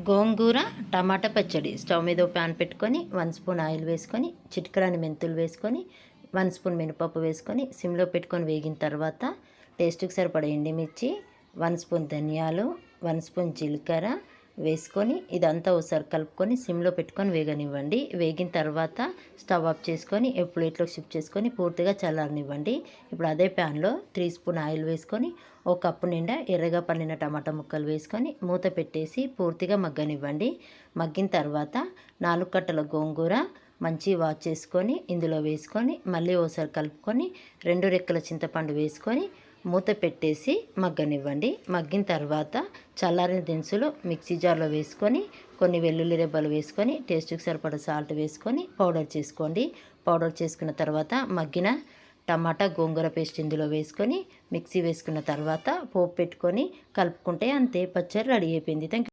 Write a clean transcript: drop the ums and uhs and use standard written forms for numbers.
గోంగూర టమాటా పచ్చడి. స్టవ్ మీద ప్యాన్ పెట్టుకొని 1 స్పూన్ ఆయిల్ వేసుకొని, చిటికెడన్ని మెంతులు వేసుకొని, 1 స్పూన్ మినపప్పు వేసుకొని సిమ్లో పెట్టుకొని వేగిన తర్వాత టేస్ట్కి సరిపడా ఎండుమిర్చి, 1 స్పూన్ ధనియాలు, 1 స్పూన్ జీలకర్ర వేసుకొని ఇదంతా ఒకసారి కలుపుకొని సిమ్లో పెట్టుకొని వేగనివ్వండి. వేగిన తర్వాత స్టవ్ ఆఫ్ చేసుకొని ప్లేట్లోకి షిఫ్ట్ చేసుకొని పూర్తిగా చల్లారనివ్వండి. ఇప్పుడు అదే ప్యాన్లో 3 స్పూన్ ఆయిల్ వేసుకొని ఒక కప్పు నిండా ఎర్రగా పండిన టమాటా ముక్కలు వేసుకొని మూత పెట్టేసి పూర్తిగా మగ్గనివ్వండి. మగ్గిన తర్వాత 4 కట్టల గోంగూర మంచి వాష్ చేసుకొని ఇందులో వేసుకొని మళ్ళీ ఒకసారి కలుపుకొని 2 రెక్కల చింతపండు వేసుకొని మూత పెట్టేసి మగ్గనివ్వండి. మగ్గిన తర్వాత చల్లారిన దినుసులు మిక్సీ జార్లో వేసుకొని కొన్ని వెల్లుల్లి రెబ్బలు వేసుకొని టేస్ట్కి సరిపడా సాల్ట్ వేసుకొని పౌడర్ చేసుకోండి. పౌడర్ చేసుకున్న తర్వాత మగ్గిన టమాటా గోంగూర పేస్ట్ ఇందులో వేసుకొని మిక్సీ వేసుకున్న తర్వాత పోపు పెట్టుకొని కలుపుకుంటే అంతే, పచ్చడి రెడీ అయిపోయింది. Thank you.